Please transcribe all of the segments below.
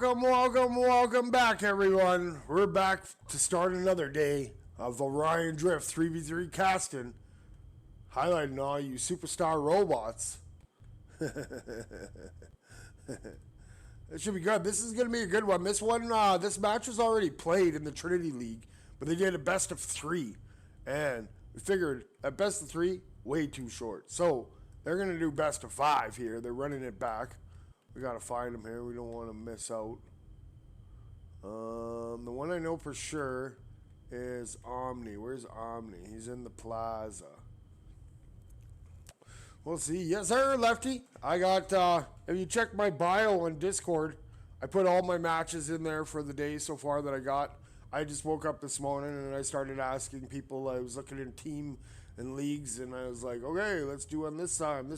Welcome back, everyone. We're back to start another day of the Ryan Drift 3v3 casting, highlighting all you superstar robots. It should be good. This is going to be a good one. This match was already played in the Trinity League, but they did a best of 3, and we figured at best of 3, way too short. So they're going to do best of 5 here. They're running it back. We got to find them here. We don't want to miss out. The one I know for sure is Omni. Where's Omni? He's in the plaza. We'll see. Yes, sir, Lefty. I got, if you check my bio on Discord, I put all my matches in there for the day so far that I got. I just woke up this morning and I started asking people. I was looking in team and leagues, and I was like, okay, let's do one this time.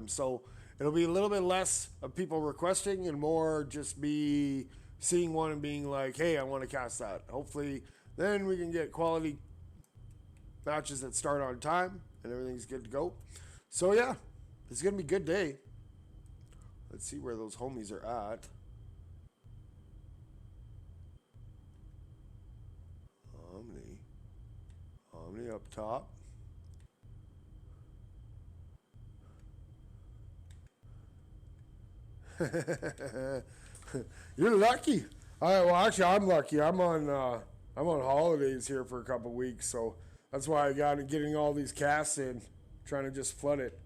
So it'll be a little bit less of people requesting and more just me seeing one and being like, hey, I want to cast that. Hopefully, then we can get quality matches that start on time and everything's good to go. So, yeah, it's going to be a good day. Let's see where those homies are at. Omni up top. You're lucky. Well, actually, I'm lucky. I'm on holidays here for a couple weeks, so that's why I got getting all these casts in, trying to just flood it.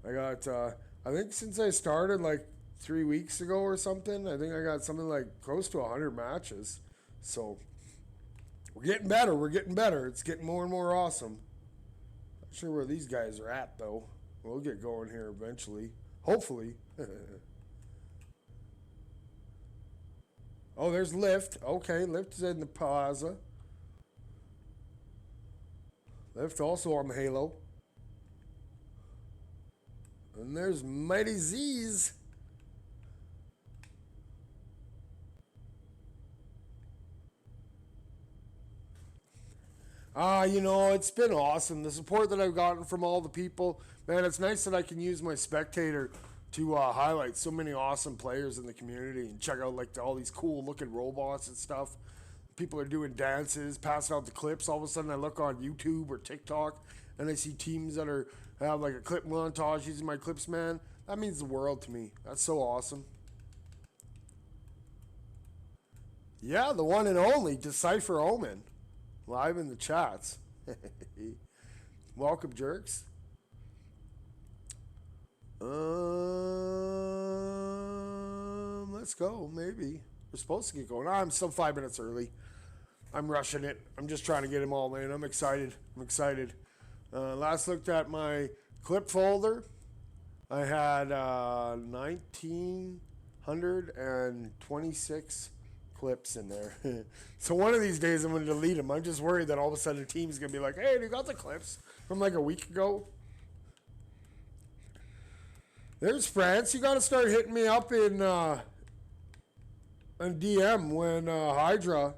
I got, I think since I started like 3 weeks ago or something, I think I got something like close to 100 matches. So we're getting better. We're getting better. It's getting more and more awesome. Not sure where these guys are at though. We'll get going here eventually. Hopefully. Oh, there's Lift. Okay, Lift is in the plaza. Lift also on the Halo. And there's Mighty Z's. You know, it's been awesome. The support that I've gotten from all the people. Man, it's nice that I can use my spectator to highlight so many awesome players in the community and check out like all these cool looking robots and stuff. People are doing dances, passing out the clips. All of a sudden I look on YouTube or TikTok and I see teams that have like a clip montage using my clips, man. That means the world to me. That's so awesome. Yeah, the one and only Decipher Omen. Live in the chats. Welcome, jerks. Let's go, maybe. We're supposed to get going. I'm still 5 minutes early. I'm rushing it. I'm just trying to get them all, man. I'm excited. Last looked at my clip folder. I had 1,926 clips in there. So one of these days I'm going to delete them. I'm just worried that all of a sudden the team's going to be like, hey, you got the clips from like a week ago? There's France. You got to start hitting me up in DM when Hydra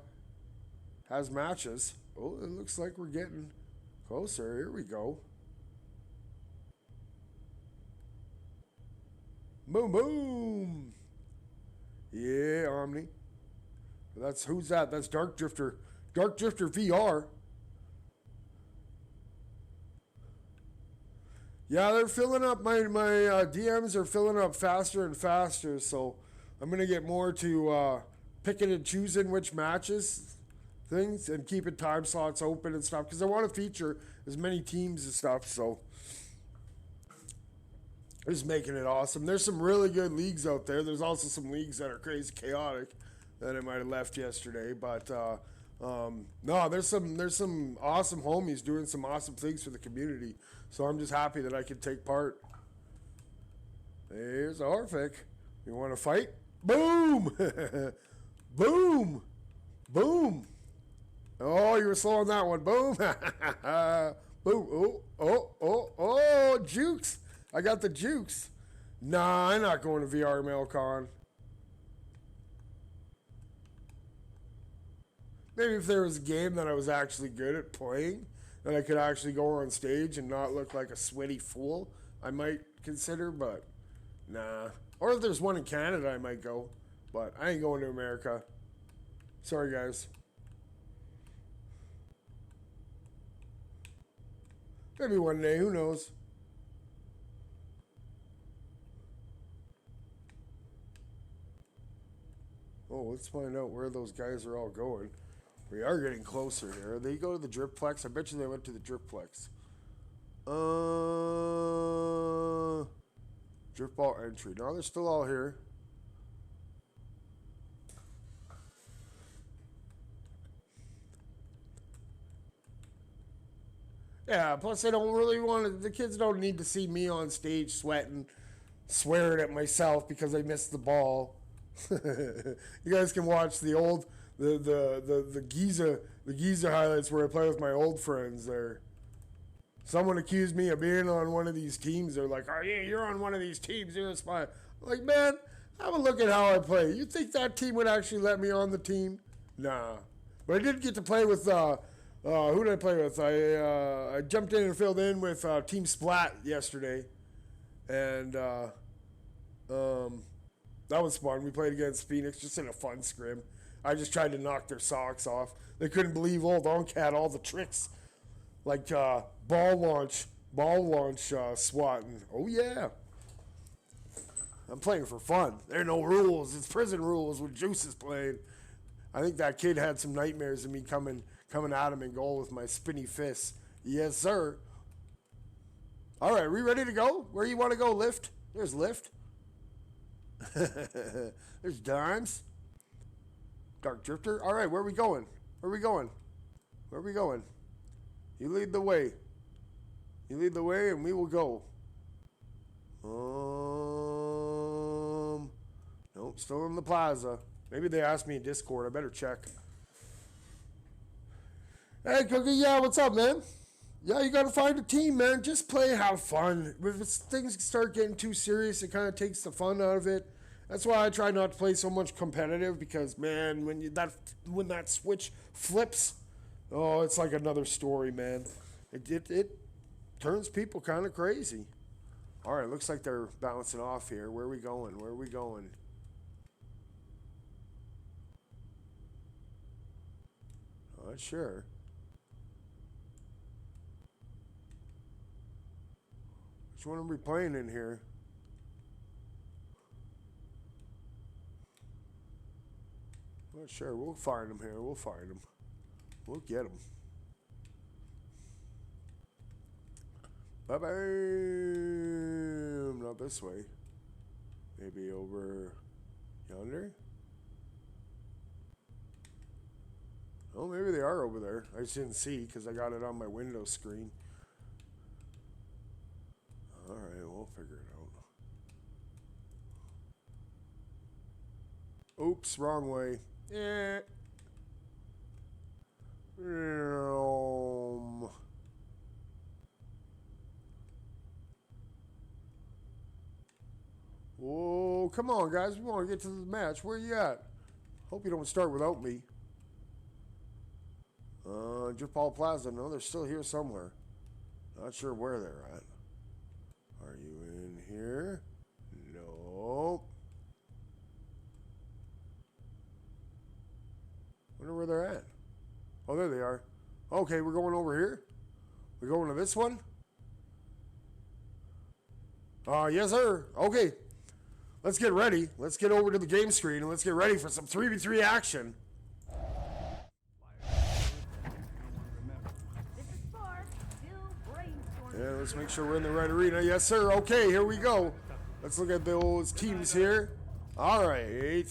has matches. Oh, it looks like we're getting closer. Here we go. Boom, boom. Yeah, Omni. That's who's that? That's Dark Drifter. Dark Drifter VR. Yeah, they're filling up. My DMs are filling up faster and faster, so I'm going to get more to picking and choosing which matches, things, and keeping time slots open and stuff, because I want to feature as many teams and stuff, so just making it awesome. There's some really good leagues out there. There's also some leagues that are crazy chaotic that I might have left yesterday, but no, there's some awesome homies doing some awesome things for the community. So I'm just happy that I can take part. There's Orphic. You want to fight? Boom! Boom! Boom! Oh, you were slow on that one. Boom! Boom! Oh! Jukes! I got the jukes. Nah, I'm not going to VR MailCon. Maybe if there was a game that I was actually good at playing, that I could actually go on stage and not look like a sweaty fool, I might consider, but nah. Or if there's one in Canada, I might go. But I ain't going to America. Sorry, guys. Maybe one day, who knows? Oh, let's find out where those guys are all going. We are getting closer here. They go to the Driftplex. I bet you they went to the Driftplex. Driftball entry. No, they're still all here. Yeah, plus I don't really want to, the kids don't need to see me on stage sweating, swearing at myself because I missed the ball. You guys can watch the old, the Giza highlights where I play with my old friends there. Someone accused me of being on one of these teams. They're like, oh yeah, you're on one of these teams, you're a spy. I'm like, man, have a look at how I play. You think that team would actually let me on the team? Nah. But I did get to play with, who did I play with? I jumped in and filled in with Team Splat yesterday. And that was fun. We played against Phoenix just in a fun scrim. I just tried to knock their socks off. They couldn't believe old Unk had all the tricks. Like ball launch swatting. Oh, yeah. I'm playing for fun. There are no rules. It's prison rules when Juice is playing. I think that kid had some nightmares of me coming at him in goal with my spinny fists. Yes, sir. All right, we ready to go? Where you want to go, Lift? There's Lift. There's Dimes. Dark Drifter. All right, where are we going? Where are we going? Where are we going? You lead the way. You lead the way and we will go. Nope, still in the plaza. Maybe they asked me in Discord. I better check. Hey, Cookie. Yeah, what's up, man? Yeah, you got to find a team, man. Just play, have fun. If things start getting too serious, it kind of takes the fun out of it. That's why I try not to play so much competitive because, man, when that switch flips, oh, it's like another story, man. It turns people kind of crazy. All right, looks like they're bouncing off here. Where are we going? Where are we going? Not sure. Which one are we playing in here? Not sure. We'll find them here. We'll find them. We'll get them. Bye-bye. Not this way. Maybe over yonder? Oh, maybe they are over there. I just didn't see because I got it on my window screen. All right, we'll figure it out. Oops, wrong way. Yeah. Whoa, come on, guys. We want to get to the match. Where you at? Hope you don't start without me. Driftball Plaza. No, they're still here somewhere. Not sure where they're at. Are you in here? Nope. Wonder where they're at. Oh, there they are. Okay, we're going over here. We're going to this one. Yes, sir. Okay. Let's get ready. Let's get over to the game screen and let's get ready for some 3v3 action. Yeah, let's make sure we're in the right arena. Yes, sir. Okay, here we go. Let's look at those teams here. All right.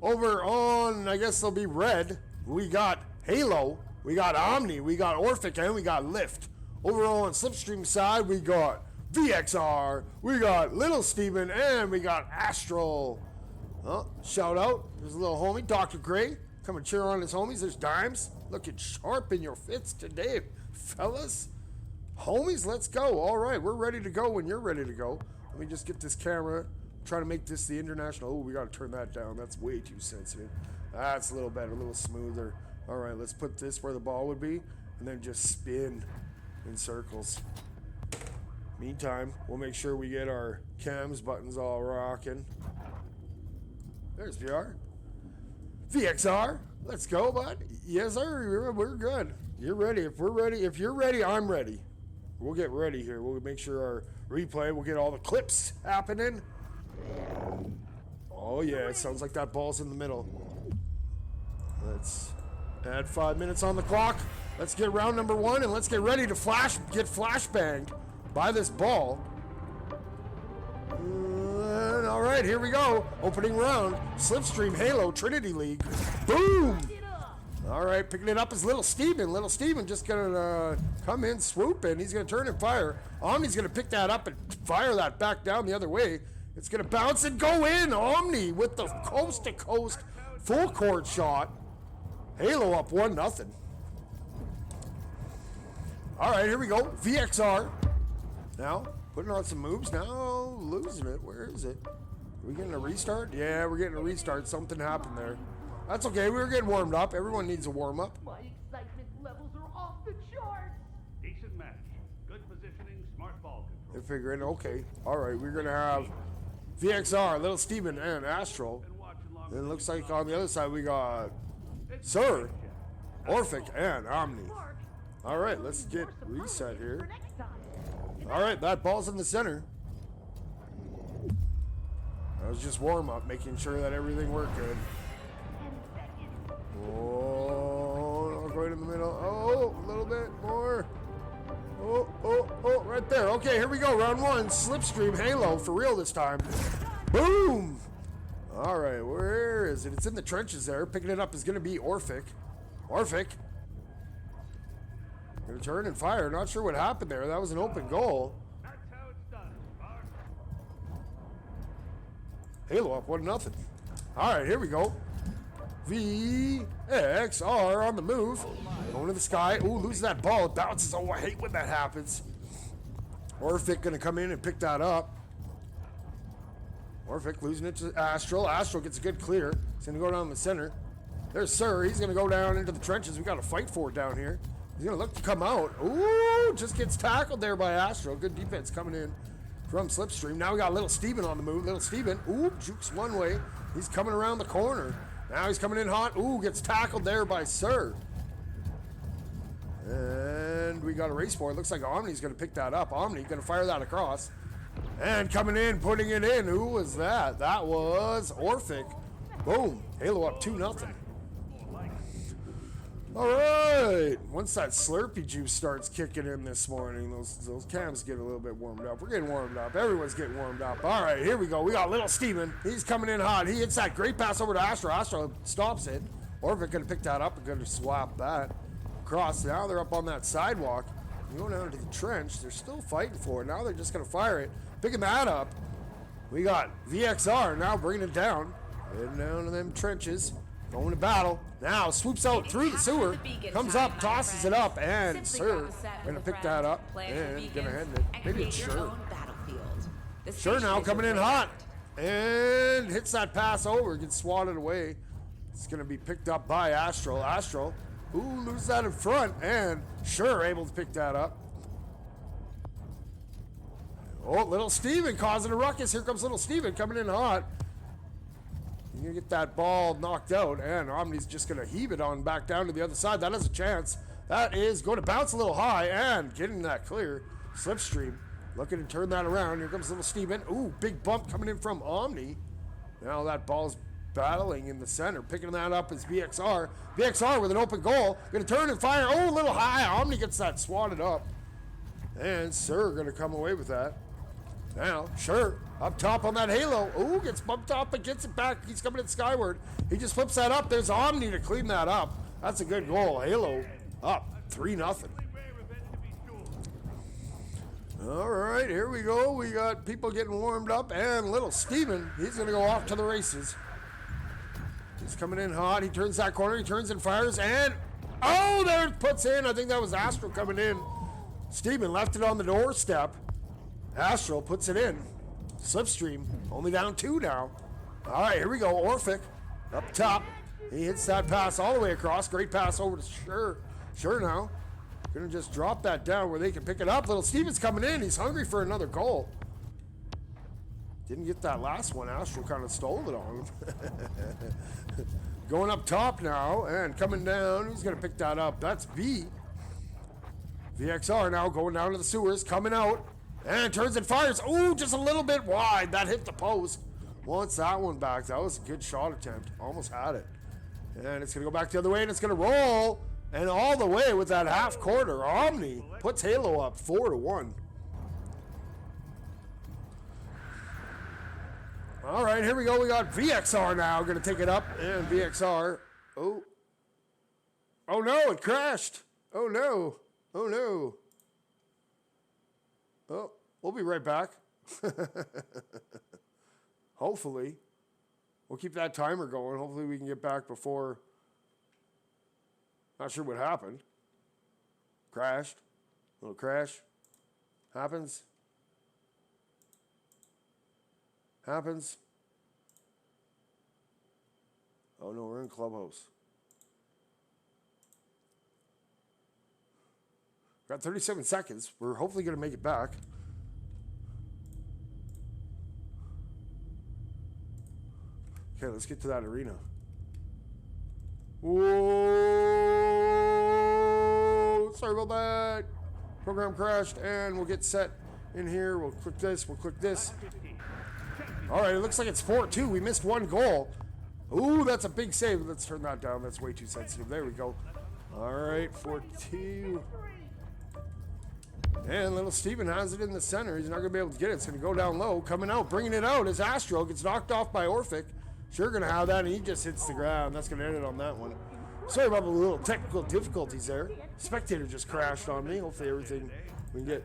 Over on, I guess they'll be red. We got Halo. We got Omni. We got Orphic. And we got Lift. Over on Slipstream side, we got VXR. We got Little Steven. And we got Astral. Oh, shout out. There's a little homie, Dr. Gray. Come and cheer on his homies. There's Dimes. Looking sharp in your fits today, fellas. Homies, let's go. All right, we're ready to go when you're ready to go. Let me just get this camera. Try to make this the international. Oh, we got to turn that down. That's way too sensitive. That's a little better, a little smoother. All right, let's put this where the ball would be and then just spin in circles. Meantime, we'll make sure we get our cams buttons all rocking. There's VR. VXR. Let's go, bud. Yes, sir. We're good. You're ready. If we're ready, if you're ready, I'm ready. We'll get ready here. We'll make sure our replay, we'll get all the clips happening. Oh, yeah. It sounds like that ball's in the middle. Let's add 5 minutes on the clock. Let's get round number 1, and let's get ready to get flashbanged by this ball. All right, here we go. Opening round. Slipstream Halo Trinity League. Boom! All right, picking it up is Little Steven. Little Steven just gonna come in, swoop in. He's gonna turn and fire. Omni's gonna pick that up and fire that back down the other way. It's gonna bounce and go in. Omni with the coast-to-coast full court shot. Halo up 1-0. All right, here we go. VXR. Now, putting on some moves. Now, losing it. Where is it? Are we getting a restart? Yeah, we're getting a restart. Something happened there. That's okay. We were getting warmed up. Everyone needs a warm-up. My excitement levels are off the charts. Decent match. Good positioning, smart ball control. They're figuring, okay. All right, we're going to have VXR, Little Steven, and Astral. And it looks like on the other side we got Sir, Orphic, and Omni. All right, let's get reset here. All right, that ball's in the center. That was just warm-up, making sure that everything worked good. Oh, right in the middle. Oh, a little bit more. Oh, right there. Okay, here we go. Round 1, Slipstream Halo, for real this time. Boom! All right, where is it? It's in the trenches there. Picking it up is going to be Orphic. Orphic. Going to turn and fire. Not sure what happened there. That was an open goal. That's how it's done, Spark. Halo up 1-0. All right, here we go. VXR on the move. Going to the sky. Ooh, loses that ball. It bounces. Oh, I hate when that happens. Orphic going to come in and pick that up. Orphic losing it to Astral. Astral gets a good clear. He's going to go down the center. There's Sir. He's going to go down into the trenches. We got to fight for it down here. He's going to look to come out. Ooh, just gets tackled there by Astral. Good defense coming in from Slipstream. Now we got Little Steven on the move. Little Steven, ooh, jukes one way. He's coming around the corner. Now he's coming in hot. Ooh, gets tackled there by Sir. And we got a race for it. Looks like Omni's going to pick that up. Omni going to fire that across. And coming in, putting it in. Who was that? That was Orphic. Boom. Halo up 2-0. All right. Once that Slurpee juice starts kicking in this morning, those cams get a little bit warmed up. We're getting warmed up. Everyone's getting warmed up. All right, here we go. We got Little Steven. He's coming in hot. He hits that great pass over to Astro. Astro stops it. Orphic going to pick that up and going to swap that across. Now they're up on that sidewalk. Going down to the trench. They're still fighting for it. Now they're just going to fire it. Picking that up. We got VXR now bringing it down. Heading down to them trenches. Going to battle. Now swoops out through the sewer. Comes up, tosses it up, and Sir going to pick that up and going to head it. Maybe it's Sure. Sure now coming in hot. And hits that pass over. Gets swatted away. It's going to be picked up by Astral. Astral, who loses that in front, and Sure able to pick that up. Oh, Little Steven causing a ruckus. Here comes Little Steven coming in hot. You're going to get that ball knocked out, and Omni's just going to heave it on back down to the other side. That has a chance. That is going to bounce a little high, and getting that clear. Slipstream looking to turn that around. Here comes Little Steven. Ooh, big bump coming in from Omni. Now that ball's battling in the center. Picking that up is VXR. VXR with an open goal. Going to turn and fire. Oh, a little high. Omni gets that swatted up. And Sir going to come away with that. Now, Sure, up top on that Halo. Ooh, gets bumped up and gets it back. He's coming in skyward. He just flips that up. There's Omni to clean that up. That's a good goal. Halo up 3-0. All right, here we go. We got people getting warmed up, and Little Steven, he's going to go off to the races. He's coming in hot. He turns that corner. He turns and fires, and oh, there it puts in. I think that was Astral coming in. Steven left it on the doorstep. Astral puts it in. Slipstream only down 2 now. All right, here we go. Orphic up top. He hits that pass all the way across. Great pass over to Sure. Sure now. Gonna just drop that down where they can pick it up. Little Steven's coming in. He's hungry for another goal. Didn't get that last one. Astro kind of stole it on him. Going up top now and coming down. Who's going to pick that up? That's V. VXR now going down to the sewers, coming out, and turns and fires. Ooh, just a little bit wide. That hit the post. Wants that one back. That was a good shot attempt. Almost had it. And it's going to go back the other way, and it's going to roll. And all the way with that half quarter. Omni puts Halo up 4-1. All right, here we go. We got VXR now. Going to take it up. And VXR. Oh. Oh, no. It crashed. Oh, no. Oh, no. Oh, we'll be right back. Hopefully. We'll keep that timer going. Hopefully we can get back before. Not sure what happened. Crashed. Little crash. Happens. Happens. Oh no, we're in Clubhouse. Got 37 seconds. We're hopefully going to make it back. Okay, let's get to that arena. Whoa! Sorry about that. Program crashed, and we'll get set in here. We'll click this. We'll click this. All right, it looks like it's 4-2. We missed one goal. Ooh, that's a big save. Let's turn that down. That's way too sensitive. There we go. All right, 4-2. And little Steven has it in the center. He's not going to be able to get it. It's going to go down low. Coming out, bringing it out is Astro. Gets knocked off by Orphic. Sure going to have that, and he just hits the ground. That's going to end it on that one. Sorry about the little technical difficulties there. Spectator just crashed on me. Hopefully everything we can get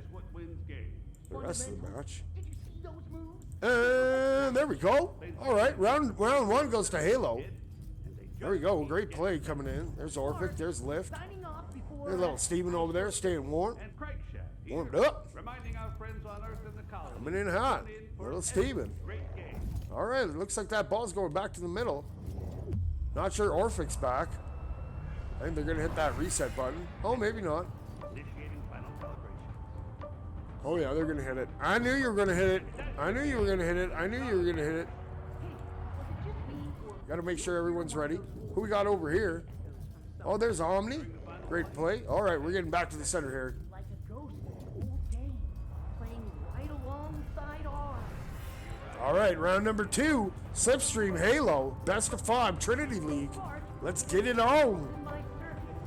the rest of the match. Did you see those moves? And there we go. All right, round one goes to Halo. There we go. Great play coming in. There's Orphic. There's Lift. Signing off before There's little Steven over there staying warm. And Crankshaft. Warmed up. Reminding our friends on Earth and the colony. Coming in hot. Little Steven. Great game. All right, it looks like that ball's going back to the middle. Not sure Orphic's back. I think they're going to hit that reset button. Oh, maybe not. Initiating final calibration. Oh, yeah, they're going to hit it. I knew you were going to hit it. I knew you were going to hit it. I knew you were going to hit it. was it just me or Got to make sure everyone's ready. Who we got over here? Oh, there's Omni. Great play. All right, we're getting back to the center here. like a ghost in the old days, playing right alongside ours? All right, round number 2. Slipstream Halo. Best of 5. Trinity League. Let's get it on. In my circuit.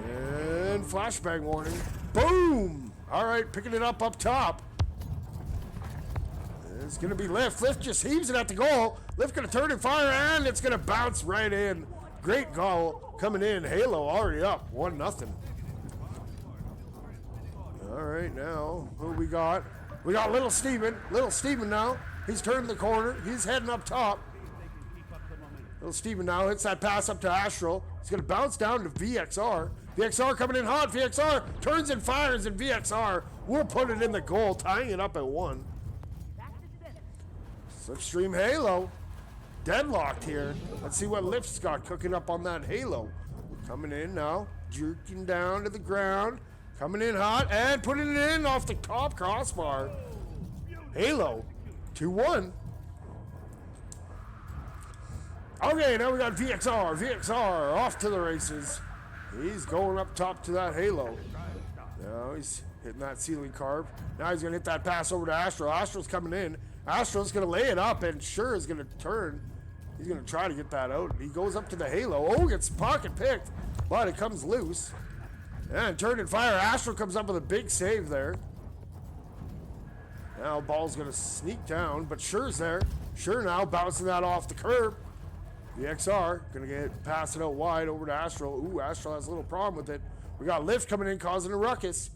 And flashbang warning. Boom! All right, picking it up top. It's going to be Lift. Lift just heaves it at the goal. Lift going to turn and fire, and it's going to bounce right in. Great goal coming in. Halo already up 1-0. All right, now who we got? We got Little Steven. Little Steven now. He's turning the corner. He's heading up top. Little Steven now hits that pass up to Astral. He's going to bounce down to VXR. VXR coming in hot. VXR turns and fires, and VXR will put it in the goal, tying it up at 1. Back to center. Slipstream Halo. Deadlocked here. Let's see what Lift's got cooking up on that Halo. Coming in now. Jerking down to the ground. Coming in hot and putting it in off the top crossbar. Halo. 2-1. Okay, now we got VXR. VXR off to the races. He's going up top to that Halo. Now he's hitting that ceiling carve. Now he's going to hit that pass over to Astro. Astro's coming in. Astro's going to lay it up, and Sure is going to turn. He's going to try to get that out. He goes up to the Halo. Oh, gets pocket picked, but it comes loose. And turn and fire. Astro comes up with a big save there. Now ball's going to sneak down, but Sure's there. Sure now bouncing that off the curb. The XR going to pass it out wide over to Astro. Ooh, Astro has a little problem with it. We got Lift coming in causing a ruckus.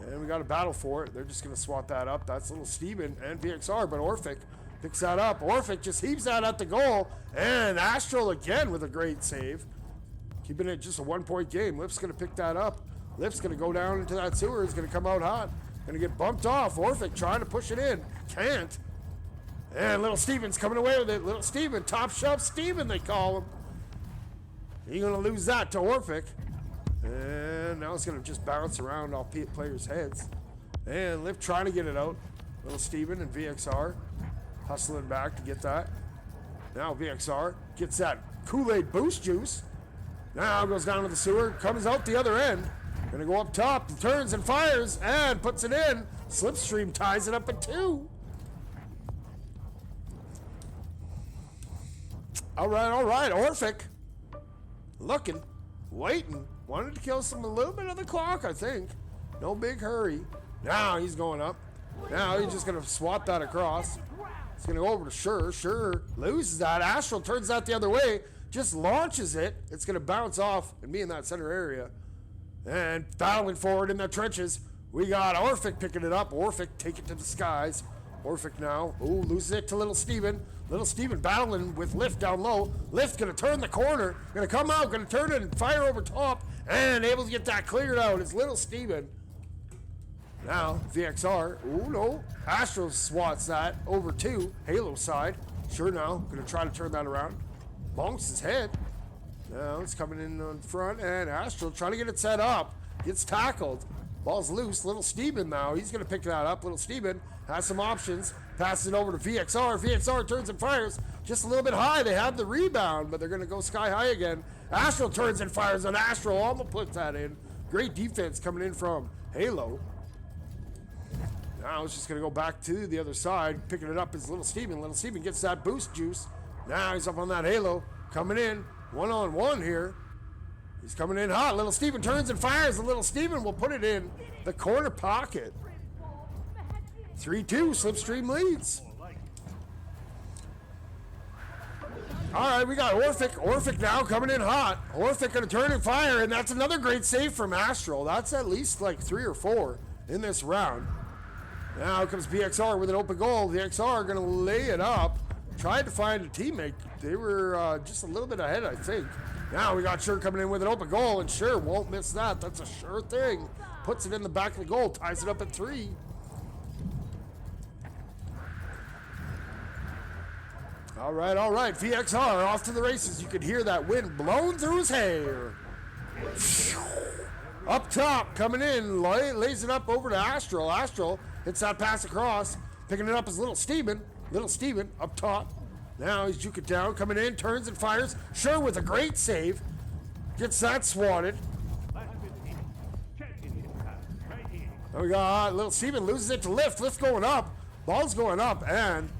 And we got a battle for it. They're just going to swat that up. That's little Steven and VXR, but Orphic picks that up. Orphic just heaves that at the goal. And Astral again with a great save. Keeping it just a 1-point game. Lift's going to pick that up. Lift's going to go down into that sewer. He's going to come out hot. Going to get bumped off. Orphic trying to push it in. Can't. And little Steven's coming away with it. Little Steven, top shelf Steven, they call him. He's going to lose that to Orphic. And now it's going to just bounce around off players' heads. And Lift trying to get it out. Little Steven and VXR hustling back to get that. Now VXR gets that Kool-Aid boost juice. Now goes down to the sewer, comes out the other end. Gonna go up top, turns and fires, and puts it in. Slipstream ties it up at 2. All right. Orphic looking, waiting, wanted to kill a little bit of the clock, I think. No big hurry. Now he's going up. Now he's just gonna swat that across. He's gonna go over to Sure loses that. Astral turns that the other way, just launches it. It's gonna bounce off and be in that center area. And battling forward in the trenches, we got Orphic picking it up. Orphic take it to the skies. Orphic now, loses it to Little Steven. Little Steven battling with Lift down low. Lift gonna turn the corner, gonna come out, gonna turn it and fire over top, and able to get that cleared out. It's Little Steven. Now, VXR, no. Astro swats that over to Halo side. Sure now, gonna try to turn that around. Bonks his head. Now it's coming in on front, and Astral trying to get it set up. Gets tackled. Ball's loose. Little Steven now, he's gonna pick that up. Little Steven has some options. Passes it over to VXR. VXR turns and fires just a little bit high. They have the rebound, but they're gonna go sky high again. Astral turns and fires on Astral. Almost puts that in. Great defense coming in from Halo. Now it's just going to go back to the other side. Picking it up is Little Steven. Little Steven gets that boost juice. Now he's up on that Halo. Coming in. One-on-one here. He's coming in hot. Little Steven turns and fires. And Little Steven will put it in the corner pocket. 3-2. Slipstream leads. All right, we got Orphic. Orphic now coming in hot. Orphic going to turn and fire. And that's another great save from Astral. That's at least like 3 or 4 in this round. Now comes VXR with an open goal. VXR going to lay it up. Tried to find a teammate. They were just a little bit ahead, I think. Now we got Sure coming in with an open goal, and Sure won't miss that. That's a sure thing. Puts it in the back of the goal. Ties it up at 3. All right. VXR off to the races. You could hear that wind blowing through his hair. Up top, coming in, lays it up over to Astral. Astral hits that pass across. Picking it up is Little Steven. Little Steven up top. Now he's juking down, coming in, turns and fires. Sure with a great save. Gets that swatted. And we got Little Steven loses it to Lift. Lift going up. Ball's going up, and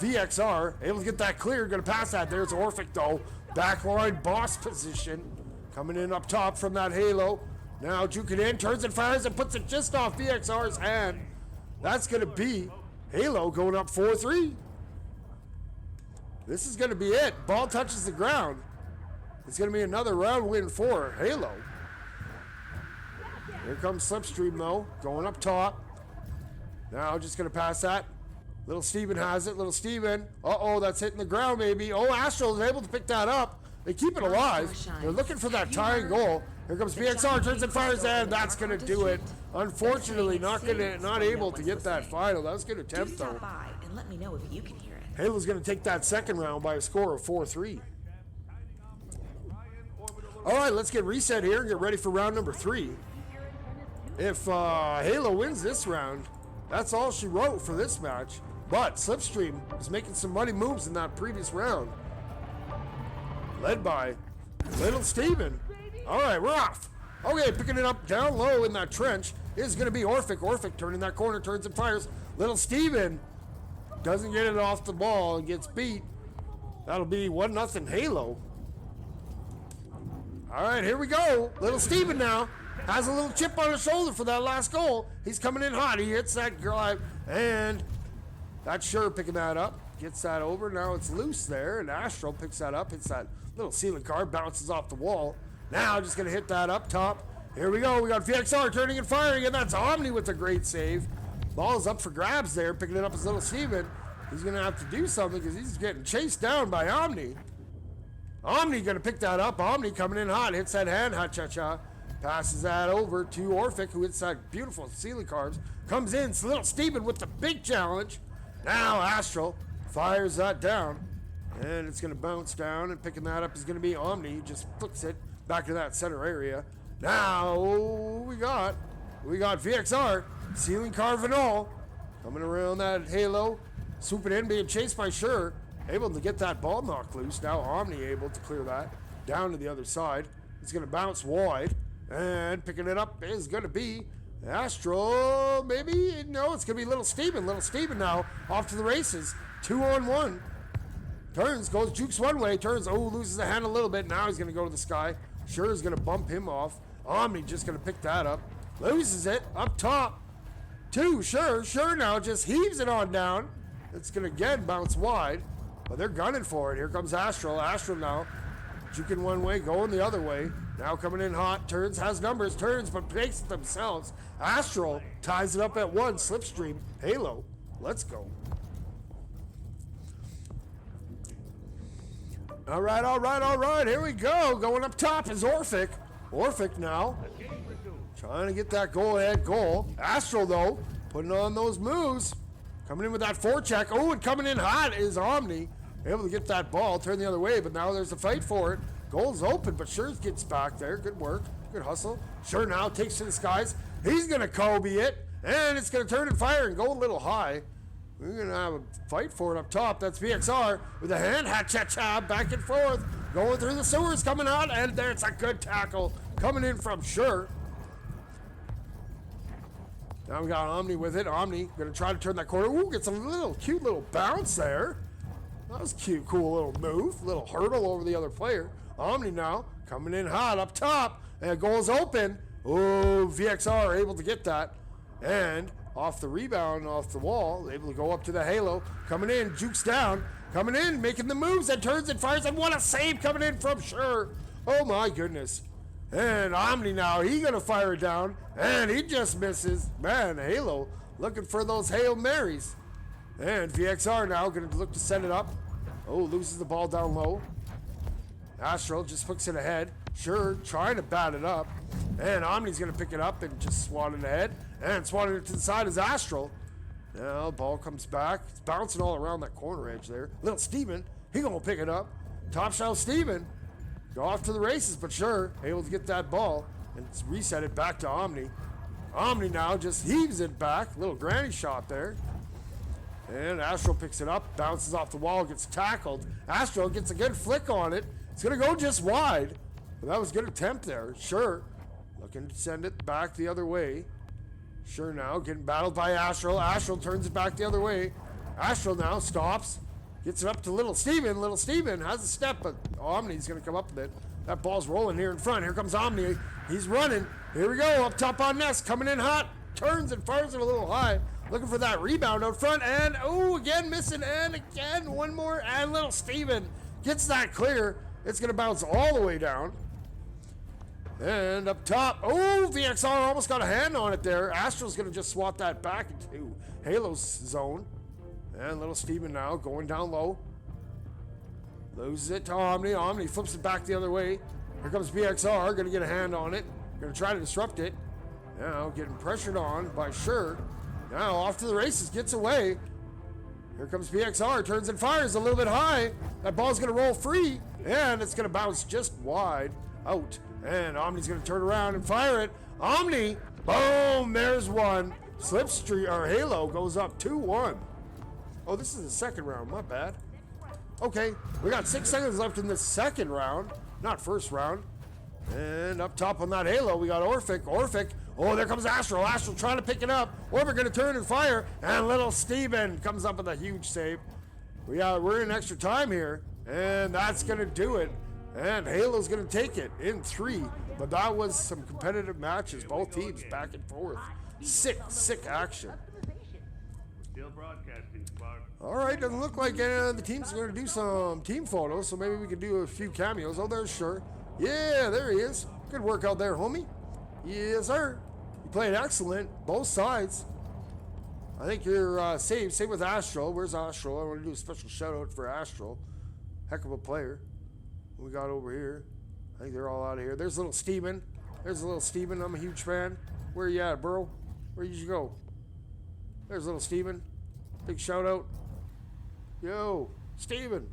VXR able to get that cleared. Going to pass that. There's Orphic, though. Backline boss position. Coming in up top from that Halo. Now juking in, turns and fires, and puts it just off VXR's hand. That's going to be Halo going up 4-3. This is going to be it. Ball touches the ground. It's going to be another round win for Halo. Here comes Slipstream, though, going up top. Now just going to pass that. Little Steven has it. Little Steven. That's hitting the ground, maybe. Astral is able to pick that up. They keep it alive. They're looking for that tying goal. Here comes VXR, turns and fires, and that's going to do it. Unfortunately, not able to get that final. That was a good attempt, though. By and let me know if you can hear it. Halo's going to take that second round by a score of 4-3. All right, let's get reset here and get ready for round number 3. If Halo wins this round, that's all she wrote for this match. But Slipstream is making some money moves in that previous round. Led by Little Steven. All right, we're off. Okay, picking it up down low in that trench is going to be Orphic. Orphic turning that corner, turns and fires. Little Steven doesn't get it off the ball and gets beat. That'll be 1-0 Halo. All right, here we go. Little Steven now has a little chip on his shoulder for that last goal. He's coming in hot. He hits that drive, and that's Sure picking that up. Gets that over. Now it's loose there, and Astral picks that up. Hits that little ceiling card, bounces off the wall. Now just going to hit that up top. Here we go. We got VXR turning and firing, and that's Omni with a great save. Ball's up for grabs there. Picking it up is Little Steven. He's going to have to do something because he's getting chased down by Omni. Omni going to pick that up. Omni coming in hot. Hits that hand. Ha-cha-cha. Passes that over to Orphic, who hits that beautiful ceiling cards. Comes in. It's Little Steven with the big challenge. Now Astral fires that down. And it's going to bounce down. And picking that up is going to be Omni. He just flicks it back to that center area. Now we got VXR, ceiling card and all. Coming around that halo. Swooping in, being chased by Sure. Able to get that ball knocked loose. Now Omni able to clear that. Down to the other side. It's going to bounce wide. And picking it up is going to be Astral. Maybe? No, it's going to be Little Steven. Little Steven now off to the races. 2-on-1. Turns, goes Jukes one way. Turns, loses the hand a little bit. Now he's going to go to the sky. Sure is going to bump him off. Omni just going to pick that up. Loses it up top. Sure now just heaves it on down. It's going to again bounce wide. But they're gunning for it. Here comes Astral. Astral now juking one way, going the other way. Now coming in hot. Turns, has numbers. Turns, but takes it themselves. Astral ties it up at 1. Slipstream. Halo. Let's go. All right. Here we go. Going up top is Orphic. Orphic now trying to get that go-ahead goal. Astral, though, putting on those moves. Coming in with that forecheck. And coming in hot is Omni. Able to get that ball, turn the other way, but now there's a fight for it. Goal's open, but Sure gets back there. Good work. Good hustle. Sure now takes to the skies. He's going to Kobe it, and it's going to turn and fire and go a little high. We're going to have a fight for it up top. That's VXR with a hand cha back and forth. Going through the sewers, coming out, and there's a good tackle coming in from Sure. Now we got Omni with it. Omni going to try to turn that corner. Gets a little cute little bounce there. That was cute, cool little move. Little hurdle over the other player. Omni now coming in hot up top. And goal's open. VXR able to get that. And off the rebound, off the wall, able to go up to the halo. Coming in, Jukes down. Coming in, making the moves and turns and fires. And what a save coming in from Sure. Oh my goodness. And Omni now, he gonna fire it down. And he just misses. Man, Halo looking for those Hail Marys. And VXR now gonna look to send it up. Loses the ball down low. Astral just hooks it ahead. Sure, trying to bat it up. And Omni's gonna pick it up and just swat it ahead. And swatting it to the side is Astral. Now the ball comes back. It's bouncing all around that corner edge there. Little Steven, he gonna pick it up. Top shelf Steven. Go off to the races, but Sure, able to get that ball and reset it back to Omni. Omni now just heaves it back. Little granny shot there. And Astral picks it up, bounces off the wall, gets tackled. Astral gets a good flick on it. It's going to go just wide. But that was a good attempt there. Sure, looking to send it back the other way. Sure now, getting battled by Astral. Astral turns it back the other way. Astral now stops. Gets it up to Little Steven. Little Steven has a step, but Omni's going to come up with it. That ball's rolling here in front. Here comes Omni. He's running. Here we go. Up top on Nest. Coming in hot. Turns and fires it a little high. Looking for that rebound out front. And, again missing. And again, one more. And Little Steven gets that clear. It's going to bounce all the way down. And up top. VXR almost got a hand on it there. Astral's going to just swat that back into Halo's zone. And Little Steven now going down low. Loses it to Omni. Omni flips it back the other way. Here comes VXR. Going to get a hand on it. Going to try to disrupt it. Now getting pressured on by Sure. Now off to the races. Gets away. Here comes VXR. Turns and fires a little bit high. That ball's going to roll free. And it's going to bounce just wide out. And Omni's going to turn around and fire it. Omni. Boom. There's one. Slipstream or Halo goes up 2-1. Oh, this is the second round. My bad. Okay, we got 6 seconds left in the second round, not first round. And up top on that Halo, we got Orphic. Orphic. There comes Astral. Astral trying to pick it up. Orphic going to turn and fire. And Little Steven comes up with a huge save. We're in extra time here, and that's going to do it. And Halo's going to take it in 3. But that was some competitive matches. Both teams back and forth. Sick action. Still broadcasting, Clark. All right, doesn't look like the teams are going to do some team photos, so maybe we could do a few cameos. Oh, there's Sure. Yeah, there he is. Good work out there, homie. Yes, sir. You played excellent, both sides. I think you're safe. Same with Astral. Where's Astral? I want to do a special shout out for Astral. Heck of a player. What we got over here? I think they're all out of here. There's Little Steven. There's Little Steven. I'm a huge fan. Where you at, bro? Where did you go? There's Little Steven. Big shout out. Yo, Steven.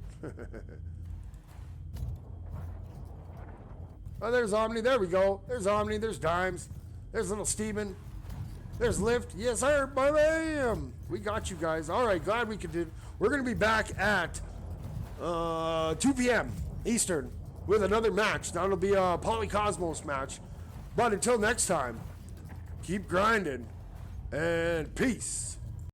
Oh, there's Omni. There we go. There's Omni. There's Dimes. There's Little Steven. There's Lift. Yes, sir. Bam. We got you guys. All right, glad we could do. We're going to be back at 2 p.m. Eastern with another match. That'll be a Polycosmos match. But until next time, keep grinding and peace.